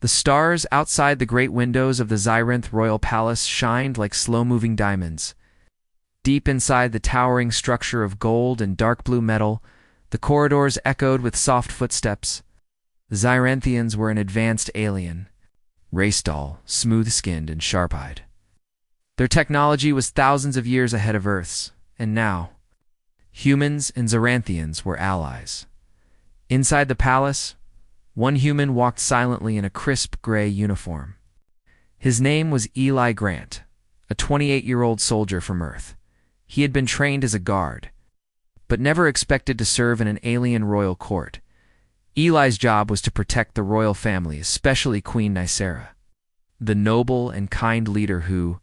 The stars outside the great windows of the Zyrinth royal palace shined like slow-moving diamonds. Deep inside the towering structure of gold and dark blue metal, the corridors echoed with soft footsteps. The Zyranthians were an advanced alien, race doll, smooth-skinned and sharp-eyed. Their technology was thousands of years ahead of Earth's, and now, humans and Zyranthians were allies. Inside the palace, one human walked silently in a crisp gray uniform. His name was Eli Grant, a 28-year-old soldier from Earth. He had been trained as a guard, but never expected to serve in an alien royal court. Eli's job was to protect the royal family, especially Queen Nicera, the noble and kind leader who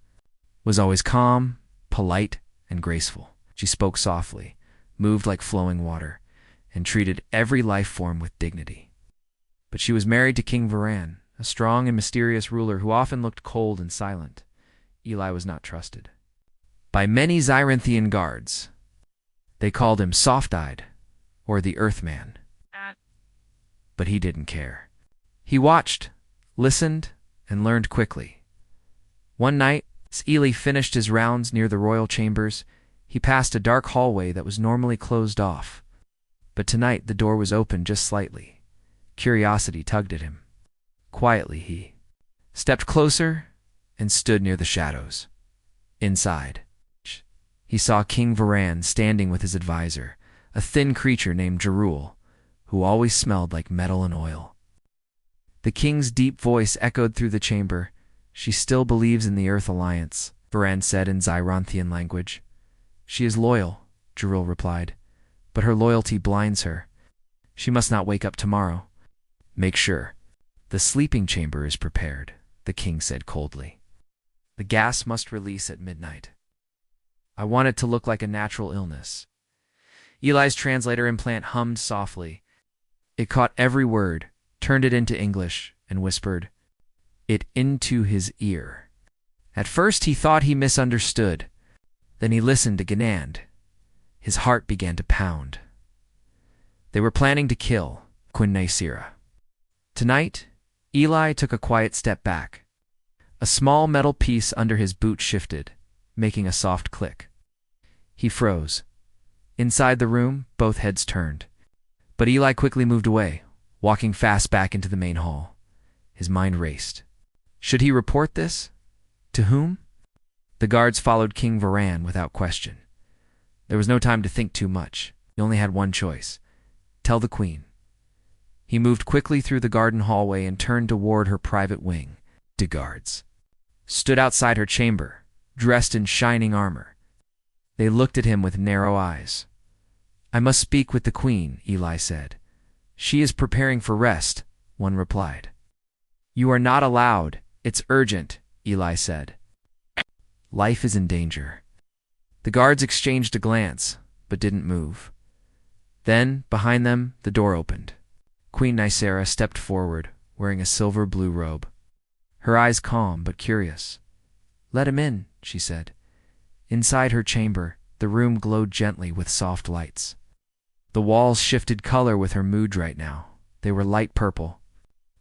was always calm, polite, and graceful. She spoke softly, moved like flowing water, and treated every life form with dignity. But she was married to King Varan, a strong and mysterious ruler who often looked cold and silent. Eli was not trusted by many Zyranthian guards. They called him Soft-Eyed, or the Earthman. But he didn't care. He watched, listened, and learned quickly. One night, as Eli finished his rounds near the royal chambers, he passed a dark hallway that was normally closed off. But tonight the door was open just slightly. Curiosity tugged at him. Quietly he stepped closer and stood near the shadows. Inside, he saw King Varan standing with his advisor, a thin creature named Jerul, who always smelled like metal and oil. The king's deep voice echoed through the chamber. "She still believes in the Earth Alliance," Varan said in Zyranthian language. "She is loyal," Jerul replied, "but her loyalty blinds her. She must not wake up tomorrow." "Make sure the sleeping chamber is prepared," the king said coldly. "The gas must release at midnight. I want it to look like a natural illness." Eli's translator implant hummed softly. It caught every word, turned it into English, and whispered it into his ear. At first he thought he misunderstood. Then he listened again. His heart began to pound. They were planning to kill Queen Nicera. Tonight, Eli took a quiet step back. A small metal piece under his boot shifted, making a soft click. He froze. Inside the room, both heads turned. But Eli quickly moved away, walking fast back into the main hall. His mind raced. Should he report this? To whom? The guards followed King Varan without question. There was no time to think too much. He only had one choice. Tell the queen. He moved quickly through the garden hallway and turned toward her private wing. The guards stood outside her chamber, dressed in shining armor. They looked at him with narrow eyes. "I must speak with the queen," Eli said. "She is preparing for rest," one replied. "You are not allowed. It's urgent," Eli said. "Life is in danger." The guards exchanged a glance, but didn't move. Then, behind them, the door opened. Queen Nicera stepped forward, wearing a silver-blue robe. Her eyes calm but curious. "Let him in," she said. Inside her chamber, the room glowed gently with soft lights. The walls shifted color with her mood right now. They were light purple.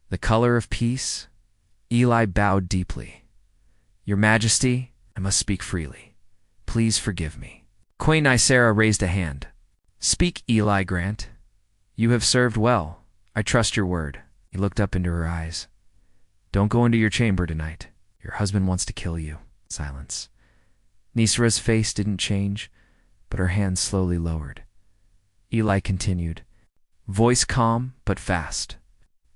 "The color of peace?" Eli bowed deeply. "Your Majesty, I must speak freely. Please forgive me." Queen Nicera raised a hand. "Speak, Eli Grant. You have served well. I trust your word." He looked up into her eyes. "Don't go into your chamber tonight. Your husband wants to kill you." Silence. Nicera's face didn't change, but her hands slowly lowered. Eli continued, voice calm but fast.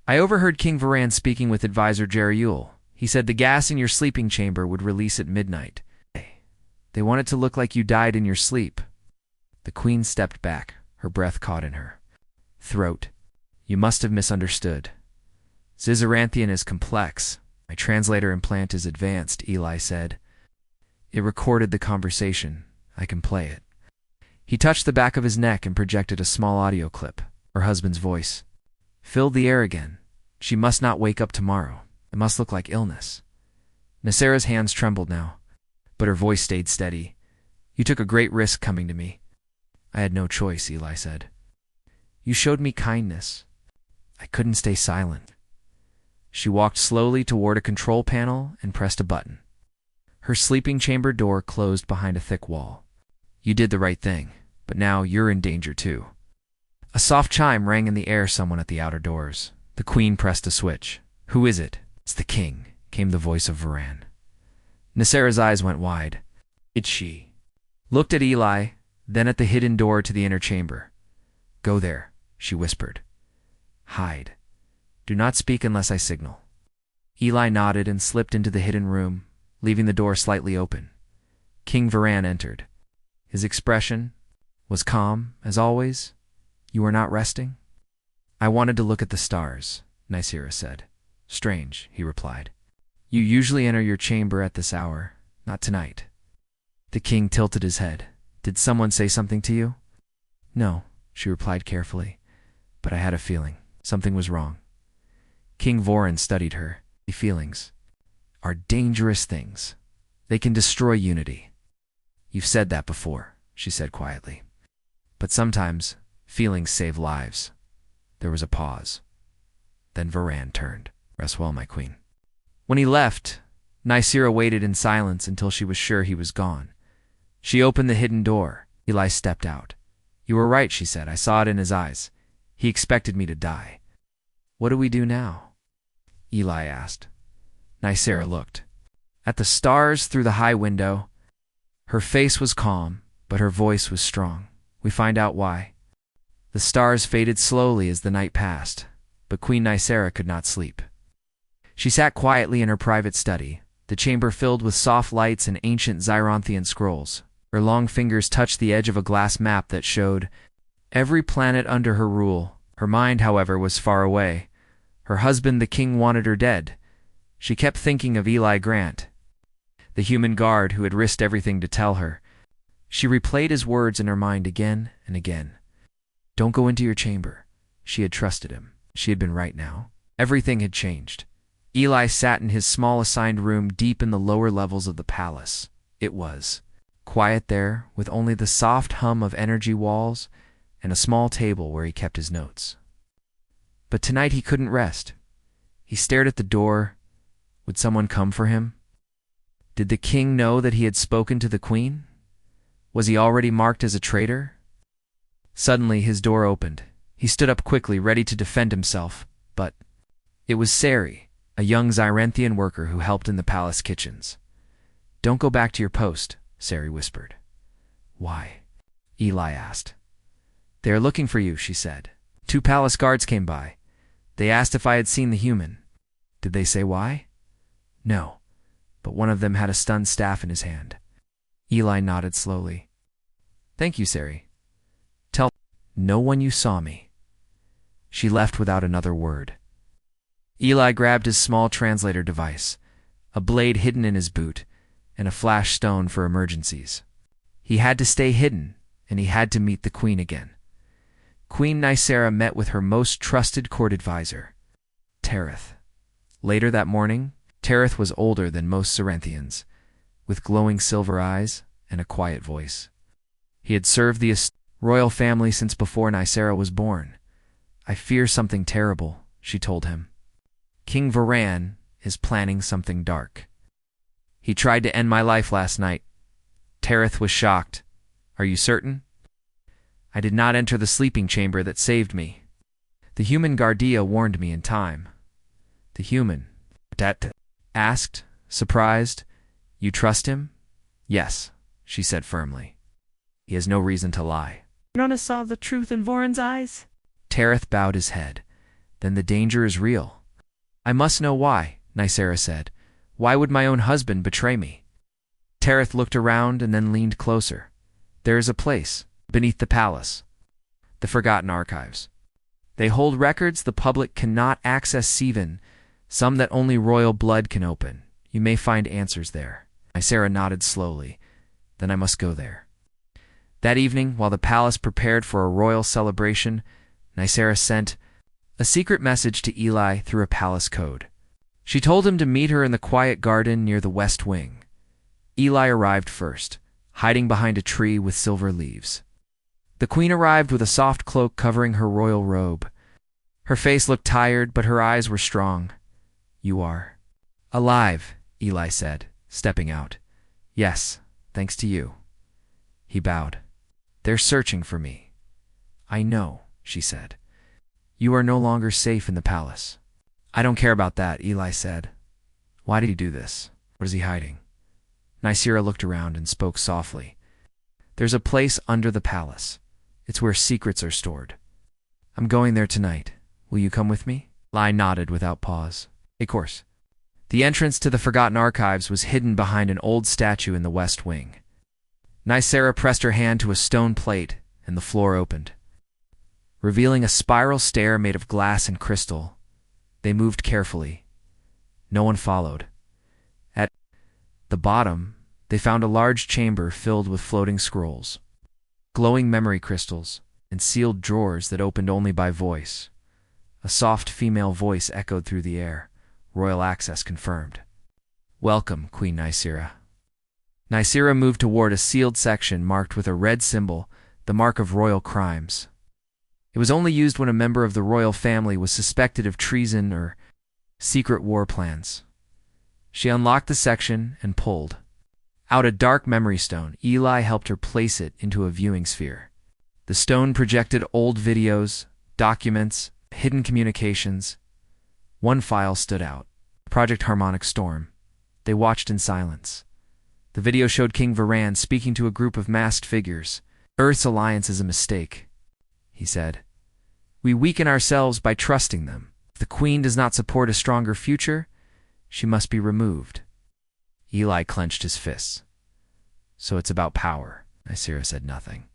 "I overheard King Varan speaking with advisor Jerul. He said the gas in your sleeping chamber would release at midnight. They want it to look like you died in your sleep." The queen stepped back, her breath caught in her throat. "You must have misunderstood. Zyranthian is complex. My translator implant is advanced," Eli said. "It recorded the conversation. I can play it." He touched the back of his neck and projected a small audio clip. Her husband's voice filled the air again. "She must not wake up tomorrow. It must look like illness." Nicera's hands trembled now, but her voice stayed steady. "You took a great risk coming to me." "I had no choice," Eli said. "You showed me kindness. I couldn't stay silent." She walked slowly toward a control panel and pressed a button. Her sleeping chamber door closed behind a thick wall. You did the right thing, but now you're in danger too. A soft chime rang in the air, someone at the outer doors. The queen pressed a switch. Who is it? It's the king, came the voice of Varan. Nicera's eyes went wide. It's she. Looked at Eli, then at the hidden door to the inner chamber. Go there, she whispered. Hide. Do not speak unless I signal. Eli nodded and slipped into the hidden room, leaving the door slightly open. King Varan entered. His expression was calm, as always. You are not resting? I wanted to look at the stars, Nicera said. Strange, he replied. You usually enter your chamber at this hour, not tonight. The king tilted his head. Did someone say something to you? No, she replied carefully, but I had a feeling. Something was wrong. King Voran studied her. The feelings are dangerous things. They can destroy unity. You've said that before, she said quietly. But sometimes feelings save lives. There was a pause. Then Varan turned. Rest well, my queen. When he left, Nicera waited in silence until she was sure he was gone. She opened the hidden door. Eli stepped out. You were right, she said. I saw it in his eyes. He expected me to die. What do we do now? Eli asked. Nicera looked at the stars through the high window. Her face was calm, but her voice was strong. We find out why. The stars faded slowly as the night passed, but Queen Nicera could not sleep. She sat quietly in her private study, the chamber filled with soft lights and ancient Zyronthian scrolls. Her long fingers touched the edge of a glass map that showed every planet under her rule. Her mind, however, was far away. Her husband, the king, wanted her dead. She kept thinking of Eli Grant, the human guard who had risked everything to tell her. She replayed his words in her mind again and again. Don't go into your chamber. She had trusted him. She had been right now. Everything had changed. Eli sat in his small assigned room deep in the lower levels of the palace. It was quiet there, with only the soft hum of energy walls and a small table where he kept his notes. But tonight he couldn't rest. He stared at the door. Would someone come for him? Did the king know that he had spoken to the queen? Was he already marked as a traitor? Suddenly his door opened. He stood up quickly, ready to defend himself, but it was Sari, a young Zyranthian worker who helped in the palace kitchens. Don't go back to your post, Sari whispered. Why? Eli asked. They are looking for you, she said. 2 palace guards came by. They asked if I had seen the human. Did they say why? No, but one of them had a stunned staff in his hand. Eli nodded slowly. Thank you, Sari. Tell no one you saw me. She left without another word. Eli grabbed his small translator device, a blade hidden in his boot, and a flash stone for emergencies. He had to stay hidden, and he had to meet the queen again. Queen Nicera met with her most trusted court advisor, Tereth. Later that morning, Tereth was older than most Zyranthians, with glowing silver eyes and a quiet voice. He had served the royal family since before Nicera was born. I fear something terrible, she told him. King Varan is planning something dark. He tried to end my life last night. Tereth was shocked. Are you certain? I did not enter the sleeping chamber that saved me. The human Guardia warned me in time. The human? Dat asked, surprised. You trust him? Yes, she said firmly. He has no reason to lie. Nona saw the truth in Voran's eyes. Tereth bowed his head. Then the danger is real. I must know why, Nicera said. Why would my own husband betray me? Tereth looked around and then leaned closer. There is a place, beneath the palace. The Forgotten Archives. They hold records the public cannot access, even some that only royal blood can open. You may find answers there. Nicera nodded slowly. Then I must go there. That evening, while the palace prepared for a royal celebration, Nicera sent a secret message to Eli through a palace code. She told him to meet her in the quiet garden near the west wing. Eli arrived first, hiding behind a tree with silver leaves. The queen arrived with a soft cloak covering her royal robe. Her face looked tired, but her eyes were strong. You are alive, Eli said, stepping out. Yes, thanks to you. He bowed. They're searching for me. I know, she said. You are no longer safe in the palace. I don't care about that, Eli said. Why did he do this? What is he hiding? Nicira looked around and spoke softly. There's a place under the palace. It's where secrets are stored. I'm going there tonight. Will you come with me? Eli nodded without pause. Of course. The entrance to the Forgotten Archives was hidden behind an old statue in the west wing. Nicira pressed her hand to a stone plate, and the floor opened. Revealing a spiral stair made of glass and crystal, they moved carefully. No one followed. At the bottom, they found a large chamber filled with floating scrolls, glowing memory crystals, and sealed drawers that opened only by voice. A soft female voice echoed through the air. Royal access confirmed. Welcome, Queen Nicira. Nicira moved toward a sealed section marked with a red symbol, the mark of royal crimes. It was only used when a member of the royal family was suspected of treason or secret war plans. She unlocked the section and pulled out a dark memory stone. Eli helped her place it into a viewing sphere. The stone projected old videos, documents, hidden communications. One file stood out. Project Harmonic Storm. They watched in silence. The video showed King Varan speaking to a group of masked figures. Earth's alliance is a mistake, he said. We weaken ourselves by trusting them. If the Queen does not support a stronger future, she must be removed. Eli clenched his fists. So it's about power. Nicira said nothing.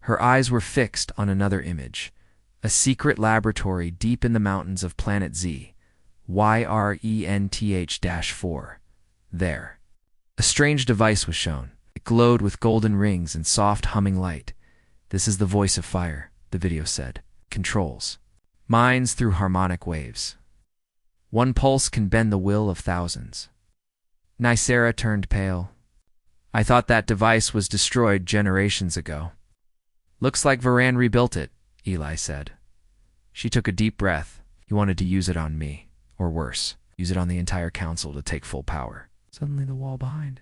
Her eyes were fixed on another image. A secret laboratory deep in the mountains of Planet Z. YRENTH-4. There. A strange device was shown. It glowed with golden rings and soft humming light. This is the voice of fire, the video said. Controls. Minds through harmonic waves. One pulse can bend the will of thousands. Nicira turned pale. I thought that device was destroyed generations ago. Looks like Varan rebuilt it, Eli said. She took a deep breath. He wanted to use it on me. Or worse, use it on the entire council to take full power. Suddenly the wall behind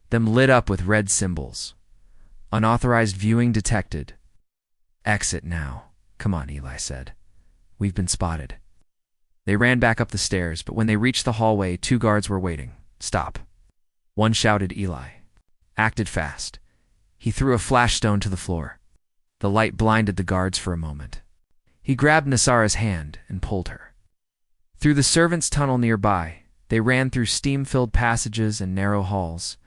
them lit up with red symbols. Unauthorized viewing detected. Exit now. Come on, Eli said. We've been spotted. They ran back up the stairs, but when they reached the hallway, 2 guards were waiting. Stop. One shouted Eli. Acted fast. He threw a flash stone to the floor. The light blinded the guards for a moment. He grabbed Nicira's hand and pulled her. Through the servants' tunnel nearby, they ran through steam-filled passages and narrow halls.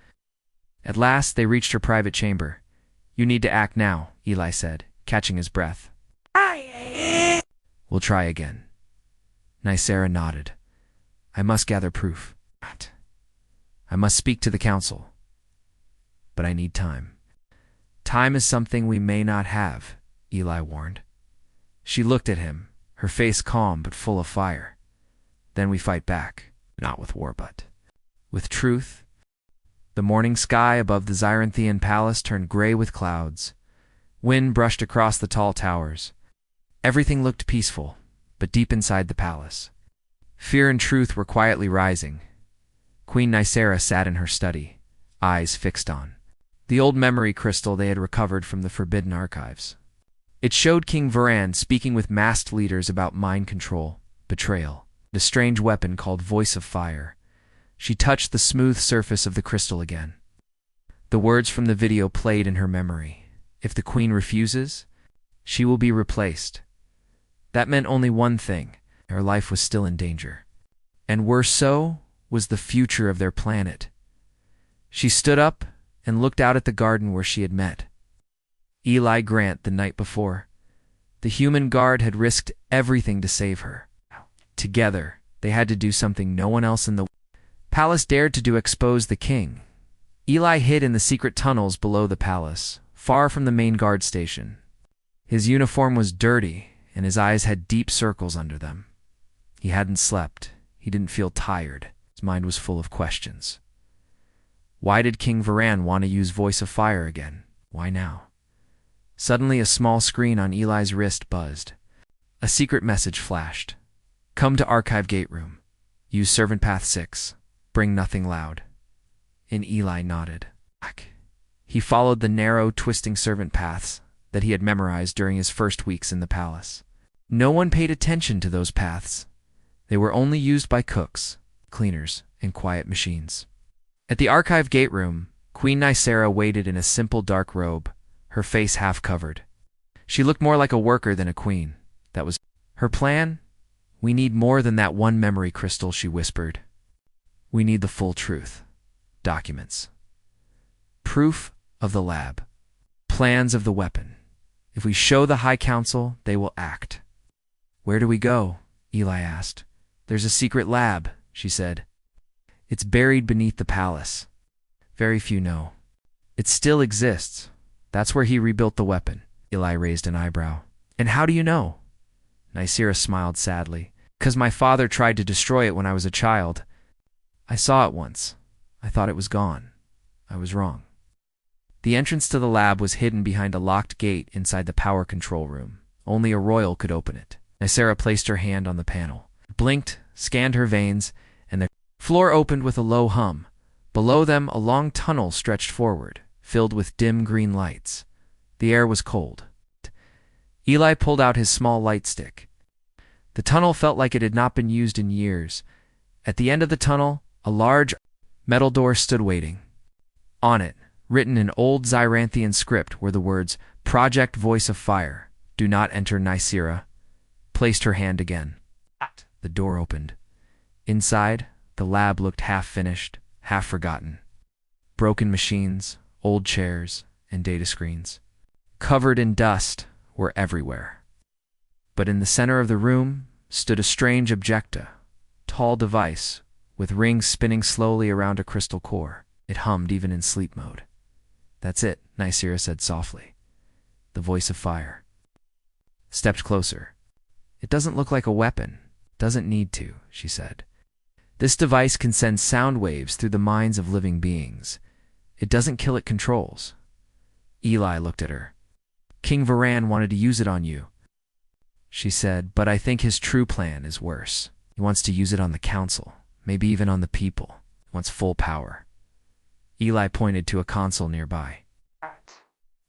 At last, they reached her private chamber. You need to act now, Eli said, catching his breath. We'll try again. Nicira nodded. I must gather proof. I must speak to the council. But I need time. Time is something we may not have, Eli warned. She looked at him, her face calm but full of fire. Then we fight back, not with war but with truth. The morning sky above the Zyranthian palace turned gray with clouds. Wind brushed across the tall towers. Everything looked peaceful, but deep inside the palace, fear and truth were quietly rising. Queen Nicira sat in her study, eyes fixed on the old memory crystal they had recovered from the Forbidden Archives. It showed King Varan speaking with masked leaders about mind control, betrayal, a strange weapon called Voice of Fire. She touched the smooth surface of the crystal again. The words from the video played in her memory. If the Queen refuses, she will be replaced. That meant only one thing. Her life was still in danger. And worse so was the future of their planet. She stood up and looked out at the garden where she had met Eli Grant the night before. The human guard had risked everything to save her. Together, they had to do something no one else in the palace dared to do: expose the king. Eli hid in the secret tunnels below the palace, far from the main guard station. His uniform was dirty, and his eyes had deep circles under them. He hadn't slept. He didn't feel tired. His mind was full of questions. Why did King Varan want to use Voice of Fire again? Why now? Suddenly, a small screen on Eli's wrist buzzed. A secret message flashed. Come to Archive Gate Room. Use Servant Path 6. Bring nothing loud. And Eli nodded. He followed the narrow, twisting servant paths that he had memorized during his first weeks in the palace. No one paid attention to those paths. They were only used by cooks, cleaners, and quiet machines. At the archive gate room, Queen Nicera waited in a simple dark robe, her face half covered. She looked more like a worker than a queen. That was her plan. We need more than that one memory crystal, she whispered. We need the full truth. Documents. Proof of the lab. Plans of the weapon. If we show the High Council, they will act. Where do we go? Eli asked. There's a secret lab, she said. It's buried beneath the palace. Very few know. It still exists. That's where he rebuilt the weapon. Eli raised an eyebrow. And how do you know? Nicera smiled sadly. 'Cause my father tried to destroy it when I was a child. I saw it once. I thought it was gone. I was wrong. The entrance to the lab was hidden behind a locked gate inside the power control room. Only a royal could open it. Nicera placed her hand on the panel, blinked, scanned her veins, and the floor opened with a low hum. Below them, a long tunnel stretched forward, filled with dim green lights. The air was cold. Eli pulled out his small light stick. The tunnel felt like it had not been used in years. At the end of the tunnel, a large metal door stood waiting. On it, written in old Zyranthian script, were the words, Project Voice of Fire. Do not enter. Nicera placed her hand again. The door opened. Inside, the lab looked half-finished, half-forgotten. Broken machines, old chairs, and data screens, covered in dust, were everywhere. But in the center of the room stood a strange objecta, tall device, with rings spinning slowly around a crystal core. It hummed even in sleep mode. That's it, Nicera said softly. The voice of fire. Stepped closer. It doesn't look like a weapon. Doesn't need to, she said. This device can send sound waves through the minds of living beings. It doesn't kill, it controls. Eli looked at her. King Varan wanted to use it on you, she said, but I think his true plan is worse. He wants to use it on the council, maybe even on the people. He wants full power. Eli pointed to a console nearby.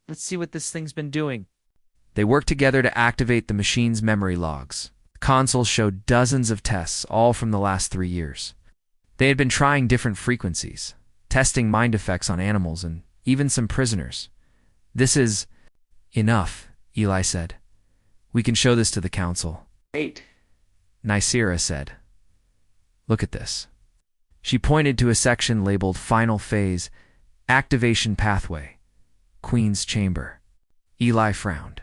Let's see what this thing's been doing. They worked together to activate the machine's memory logs. The console showed dozens of tests, all from the last 3 years. They had been trying different frequencies, testing mind effects on animals and even some prisoners. This is enough, Eli said. We can show this to the council. 8. Nicera said. Look at this. She pointed to a section labeled Final Phase, Activation Pathway, Queen's Chamber. Eli frowned.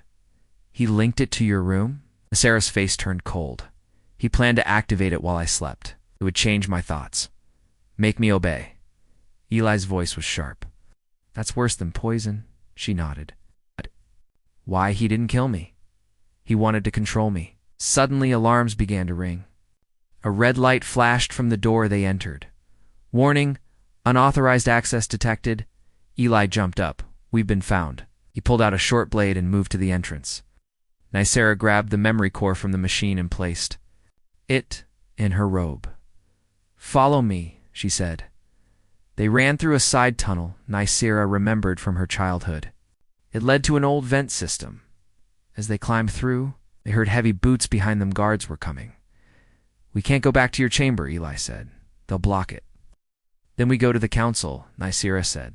He linked it to your room? Nicera's face turned cold. He planned to activate it while I slept. It would change my thoughts. Make me obey. Eli's voice was sharp. That's worse than poison, she nodded. But why he didn't kill me? He wanted to control me. Suddenly alarms began to ring. A red light flashed from the door they entered. Warning, unauthorized access detected. Eli jumped up. We've been found. He pulled out a short blade and moved to the entrance. Nicera grabbed the memory core from the machine and placed it in her robe. Follow me, she said. They ran through a side tunnel Nicera remembered from her childhood. It led to an old vent system. As they climbed through, they heard heavy boots behind them. Guards were coming. We can't go back to your chamber, Eli said. They'll block it. Then we go to the council, Nicera said.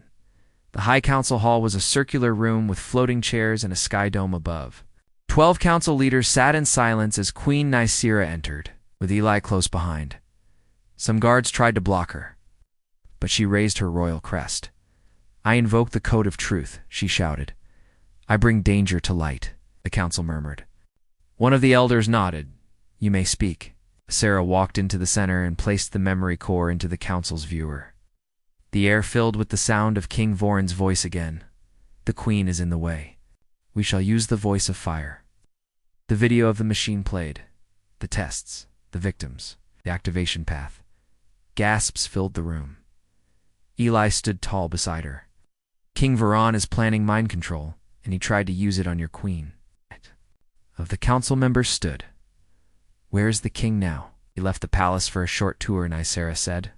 The High Council Hall was a circular room with floating chairs and a sky dome above. 12 council leaders sat in silence as Queen Nicera entered, with Eli close behind. Some guards tried to block her, but she raised her royal crest. I invoke the code of truth, she shouted. I bring danger to light, the council murmured. One of the elders nodded. You may speak. Sarah walked into the center and placed the memory core into the council's viewer. The air filled with the sound of King Voran's voice again. The queen is in the way. We shall use the voice of fire. The video of the machine played. The tests, the victims, the activation path. Gasps filled the room. Eli stood tall beside her. King Varan is planning mind control, and he tried to use it on your queen. Of the council members stood. Where is the king now? He left the palace for a short tour, Nicera said.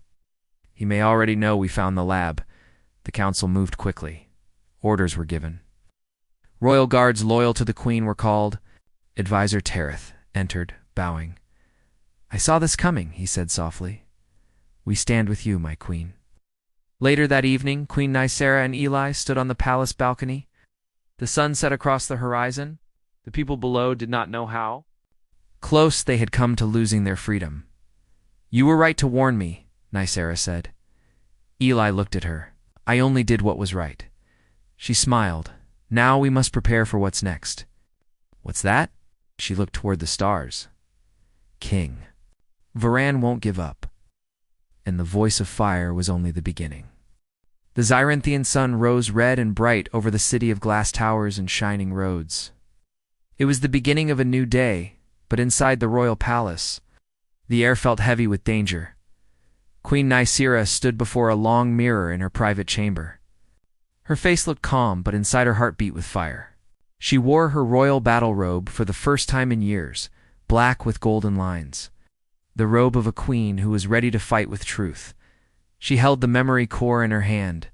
He may already know we found the lab. The council moved quickly. Orders were given. Royal guards loyal to the queen were called. Advisor Tereth entered, bowing. I saw this coming, he said softly. We stand with you, my queen. Later that evening, Queen Nicera and Eli stood on the palace balcony. The sun set across the horizon. The people below did not know how close they had come to losing their freedom. You were right to warn me, Nicera said. Eli looked at her. I only did what was right. She smiled. Now we must prepare for what's next. What's that? She looked toward the stars. King. Varan won't give up. And the voice of fire was only the beginning. The Zyranthian sun rose red and bright over the city of glass towers and shining roads. It was the beginning of a new day, but inside the royal palace, the air felt heavy with danger. Queen Nicera stood before a long mirror in her private chamber. Her face looked calm, but inside her heart beat with fire. She wore her royal battle robe for the first time in years, black with golden lines. The robe of a queen who was ready to fight with truth. She held the memory core in her hand,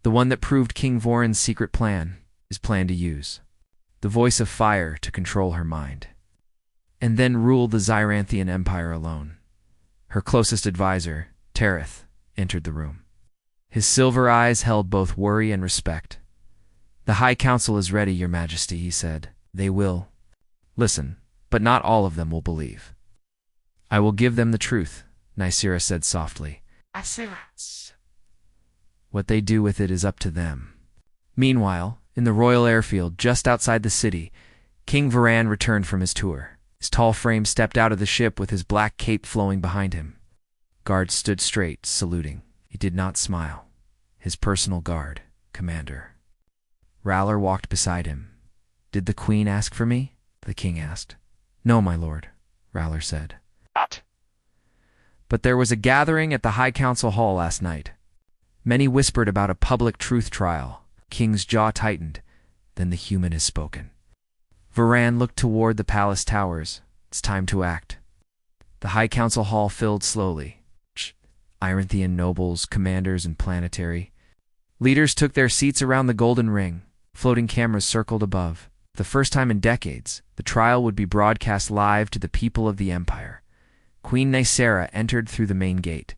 the one that proved King Voran's secret plan, his plan to use the voice of fire to control her mind, and then rule the Zyranthian Empire alone. Her closest advisor, Tereth, entered the room. His silver eyes held both worry and respect. The High Council is ready, Your Majesty, he said. They will listen, but not all of them will believe. I will give them the truth, Nicera said softly. Assurance. What they do with it is up to them. Meanwhile, in the royal airfield just outside the city, King Varan returned from his tour. His tall frame stepped out of the ship with his black cape flowing behind him. Guards stood straight, saluting. He did not smile. His personal guard, commander. Rallor walked beside him. Did the queen ask for me? The king asked. No, my lord, Rallor said. Not. But there was a gathering at the High Council Hall last night. Many whispered about a public truth trial. King's jaw tightened. Then the human has spoken. Varan looked toward the palace towers. It's time to act. The High Council Hall filled slowly. Iranthian nobles, commanders, and planetary leaders took their seats around the golden ring. Floating cameras circled above. For the first time in decades, the trial would be broadcast live to the people of the Empire. Queen Nicera entered through the main gate,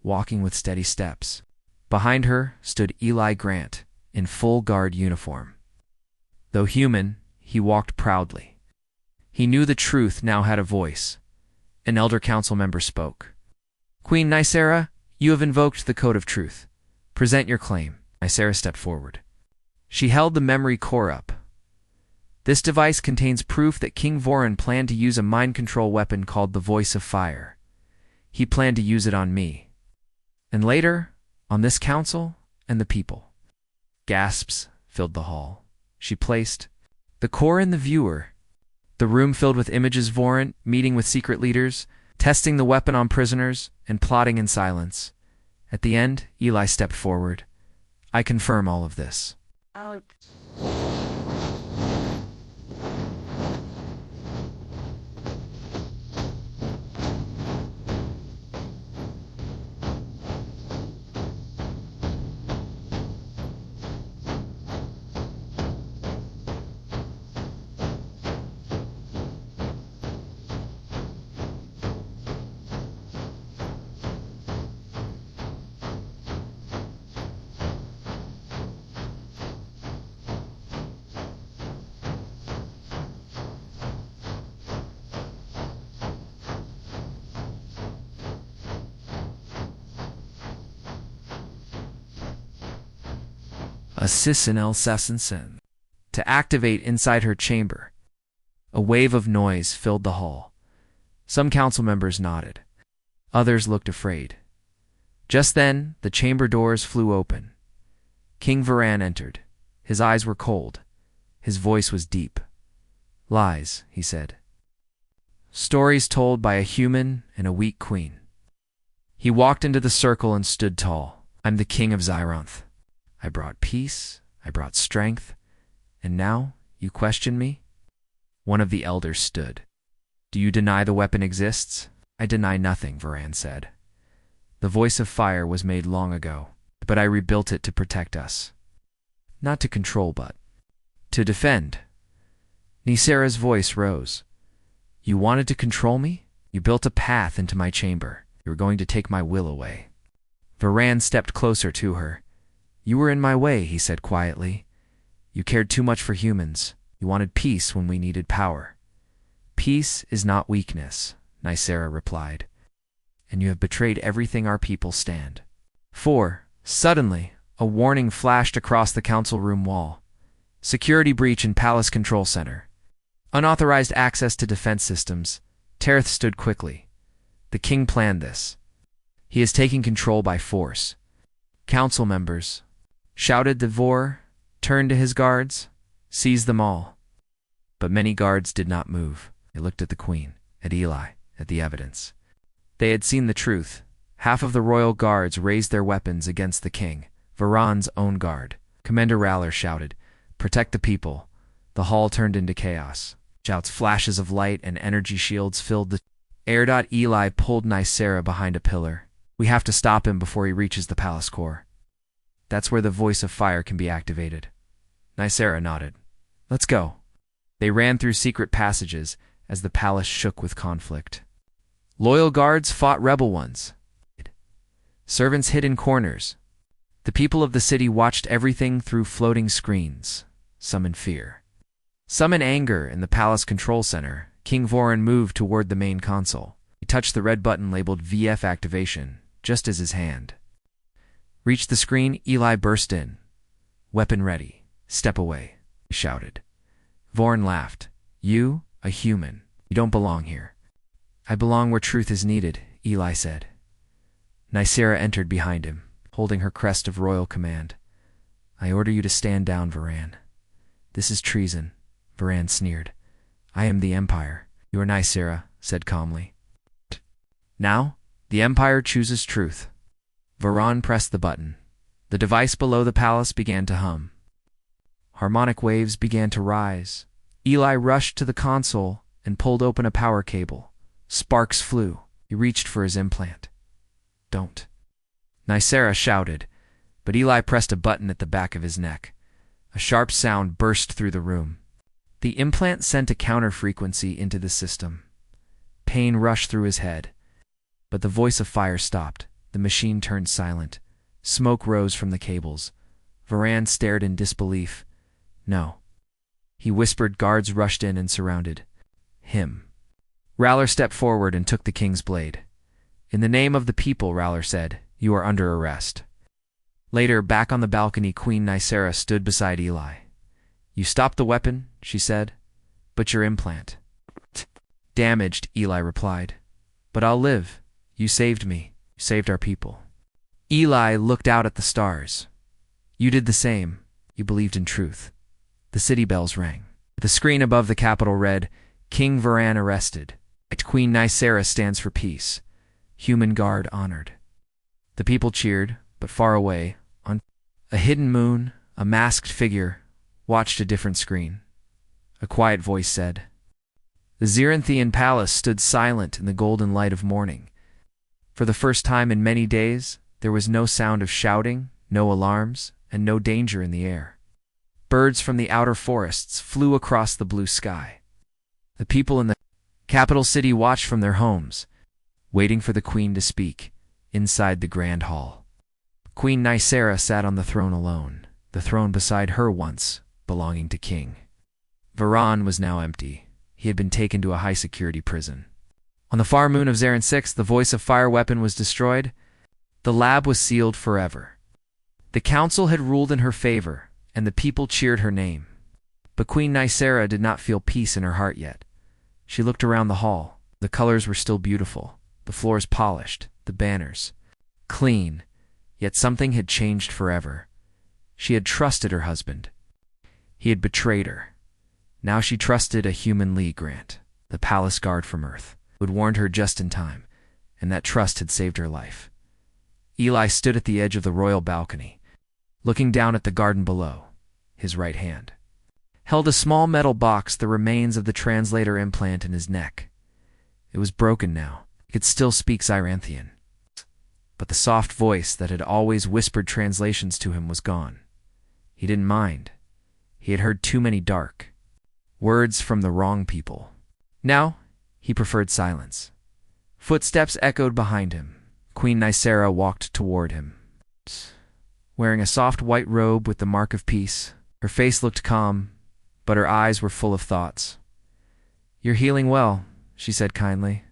walking with steady steps. Behind her stood Eli Grant, in full guard uniform. Though human, he walked proudly. He knew the truth now had a voice. An elder council member spoke. Queen Nicera, you have invoked the Code of Truth. Present your claim. Nicera stepped forward. She held the memory core up. This device contains proof that King Voran planned to use a mind control weapon called the Voice of Fire. He planned to use it on me. And later, on this council and the people. Gasps filled the hall. She placed the core in the viewer. The room filled with images Voran meeting with secret leaders, testing the weapon on prisoners, and plotting in silence. At the end, Eli stepped forward. I confirm all of this. Assassin El Sassinsen. To activate inside her chamber. A wave of noise filled the hall. Some council members nodded. Others looked afraid. Just then, the chamber doors flew open. King Varan entered. His eyes were cold. His voice was deep. Lies, he said. Stories told by a human and a weak queen. He walked into the circle and stood tall. I'm the king of Zyronth. I brought peace, I brought strength, and now you question me? One of the elders stood. Do you deny the weapon exists? I deny nothing, Varan said. The voice of fire was made long ago, but I rebuilt it to protect us. Not to control, but to defend. Nisera's voice rose. You wanted to control me? You built a path into my chamber. You were going to take my will away. Varan stepped closer to her. You were in my way, he said quietly. You cared too much for humans. You wanted peace when we needed power. Peace is not weakness, Nisera replied. And you have betrayed everything our people stand for. Suddenly, a warning flashed across the council room wall. Security breach in Palace Control Center. Unauthorized access to defense systems. Tereth stood quickly. The king planned this. He is taking control by force. Council members, shouted Devor, turned to his guards, seize them all. But many guards did not move. They looked at the queen, at Eli, at the evidence. They had seen the truth. Half of the royal guards raised their weapons against the king, Varan's own guard. Commander Raller shouted, protect the people. The hall turned into chaos. Shouts, flashes of light, and energy shields filled the air. Eli pulled Nisera behind a pillar. We have to stop him before he reaches the palace core. That's where the voice of fire can be activated. Nisera nodded. Let's go. They ran through secret passages as the palace shook with conflict. Loyal guards fought rebel ones. Servants hid in corners. The people of the city watched everything through floating screens, some in fear. Some in anger. In the palace control center, King Voran moved toward the main console. He touched the red button labeled VF activation, just as his hand reached the screen. Eli burst in. Weapon ready. Step away, he shouted. Voran laughed. You, a human, you don't belong here. I belong where truth is needed, Eli said. Nisera entered behind him, holding her crest of royal command. I order you to stand down, Varan. This is treason, Varan sneered. I am the Empire. You are Nisera, said calmly. Now, the Empire chooses truth. Varan pressed the button. The device below the palace began to hum. Harmonic waves began to rise. Eli rushed to the console and pulled open a power cable. Sparks flew. He reached for his implant. Don't. Nisera shouted, but Eli pressed a button at the back of his neck. A sharp sound burst through the room. The implant sent a counter-frequency into the system. Pain rushed through his head. But the voice of fire stopped. The machine turned silent. Smoke rose from the cables. Varan stared in disbelief. No. He whispered. Guards rushed in and surrounded him. Raller stepped forward and took the king's blade. In the name of the people, Raller said, you are under arrest. Later, back on the balcony, Queen Nisera stood beside Eli. You stopped the weapon, she said, but your implant. Damaged, Eli replied. But I'll live. You saved me. You saved our people. Eli looked out at the stars. You did the same. You believed in truth. The city bells rang. The screen above the capital read, King Varan arrested. Queen Nisera stands for peace. Human guard honored. The people cheered, but far away, on a hidden moon, a masked figure watched a different screen. A quiet voice said, The Zerenthian palace stood silent in the golden light of morning. For the first time in many days, there was no sound of shouting, no alarms, and no danger in the air. Birds from the outer forests flew across the blue sky. The people in the capital city watched from their homes, waiting for the queen to speak, inside the grand hall. Queen Nisera sat on the throne alone, the throne beside her once belonging to King. Varan was now empty. He had been taken to a high-security prison. On the far moon of Zaren 6, the voice of fire weapon was destroyed. The lab was sealed forever. The council had ruled in her favor, and the people cheered her name. But Queen Nisera did not feel peace in her heart yet. She looked around the hall. The colors were still beautiful, the floors polished, the banners clean, yet something had changed forever. She had trusted her husband. He had betrayed her. Now she trusted a human Lee Grant, the palace guard from Earth, who had warned her just in time, and that trust had saved her life. Eli stood at the edge of the royal balcony, looking down at the garden below. His right hand held a small metal box, the remains of the translator implant in his neck. It was broken now. He could still speak Zyranthian. But the soft voice that had always whispered translations to him was gone. He didn't mind. He had heard too many dark words from the wrong people. Now, he preferred silence. Footsteps echoed behind him. Queen Nicera walked toward him. Wearing a soft white robe with the mark of peace, her face looked calm, but her eyes were full of thoughts. "You're healing well," she said kindly.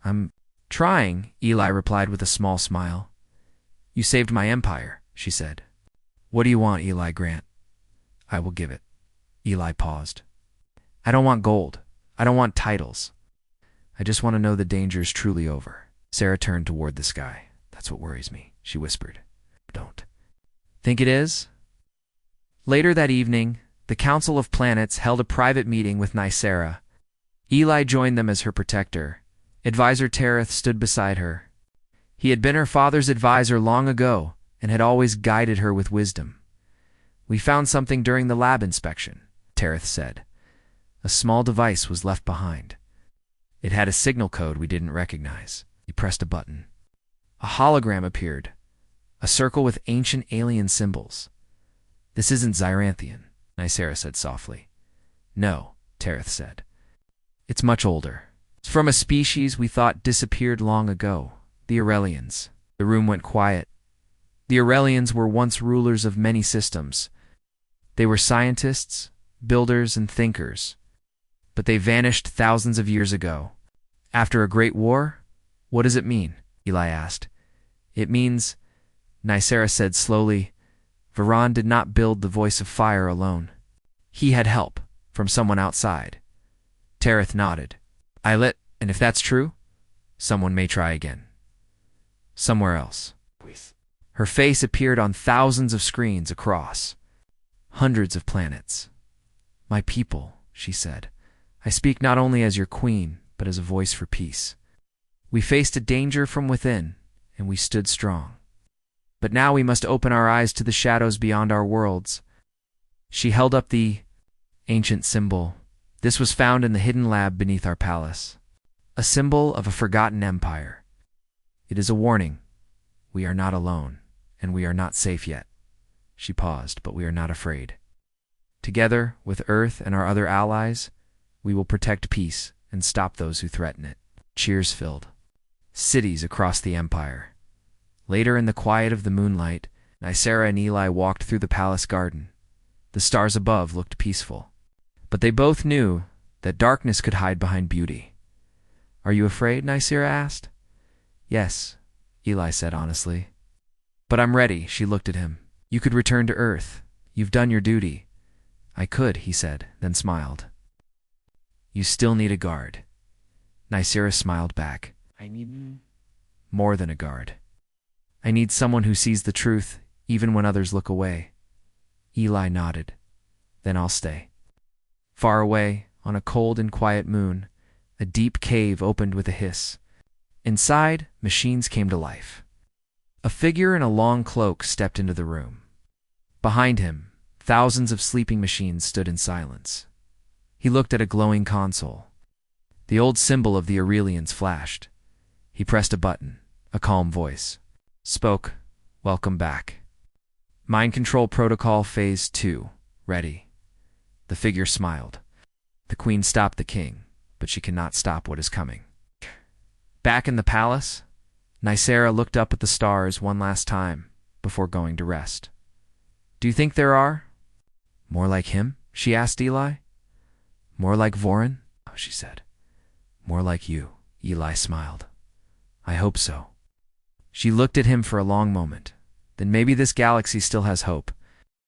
"I'm trying," Eli replied with a small smile. "You saved my empire," she said. "What do you want, Eli Grant?" "I will give it." Eli paused. "I don't want gold. I don't want titles. I just want to know the danger's truly over." Sarah turned toward the sky. "That's what worries me," she whispered. "Don't." "Think it is?" Later that evening, the Council of Planets held a private meeting with Nicera. Eli joined them as her protector. Advisor Tereth stood beside her. He had been her father's advisor long ago and had always guided her with wisdom. "We found something during the lab inspection," Tereth said. "A small device was left behind. It had a signal code we didn't recognize." He pressed a button. A hologram appeared, a circle with ancient alien symbols. "This isn't Zyranthian," Nicera said softly. "No," Tereth said. "It's much older. It's from a species we thought disappeared long ago, the Aurelians." The room went quiet. The Aurelians were once rulers of many systems. They were scientists, builders, and thinkers. But they vanished thousands of years ago. "After a great war? What does it mean?" Eli asked. "It means," Nicera said slowly, "Varan did not build the voice of fire alone. He had help from someone outside." Tereth nodded. "And if that's true, someone may try again. Somewhere else." Her face appeared on thousands of screens across hundreds of planets. "My people," she said, "I speak not only as your queen, but as a voice for peace. We faced a danger from within, and we stood strong. But now we must open our eyes to the shadows beyond our worlds." She held up the ancient symbol. This was found in the hidden lab beneath our palace. A symbol of a forgotten empire. "It is a warning. We are not alone, and we are not safe yet." She paused, "but we are not afraid. Together, with Earth and our other allies, we will protect peace and stop those who threaten it." Cheers filled cities across the empire. Later, in the quiet of the moonlight, Nicera and Eli walked through the palace garden. The stars above looked peaceful. But they both knew that darkness could hide behind beauty. "Are you afraid?" Nicera asked. "Yes," Eli said honestly. "But I'm ready," she looked at him. "You could return to Earth. You've done your duty." "I could," he said, then smiled. "You still need a guard." Nicera smiled back. "I need more than a guard. I need someone who sees the truth even when others look away." Eli nodded. "Then I'll stay." Far away, on a cold and quiet moon, a deep cave opened with a hiss. Inside, machines came to life. A figure in a long cloak stepped into the room. Behind him, thousands of sleeping machines stood in silence. He looked at a glowing console. The old symbol of the Aurelians flashed. He pressed a button. A calm voice spoke. "Welcome back. Mind Control Protocol Phase 2. Ready." The figure smiled. "The Queen stopped the King, but she cannot stop what is coming." Back in the palace, Nicera looked up at the stars one last time before going to rest. "Do you think there are more like him?" she asked Eli. "More like Voran?" she said. "More like you," Eli smiled. "I hope so." She looked at him for a long moment. "Then maybe this galaxy still has hope."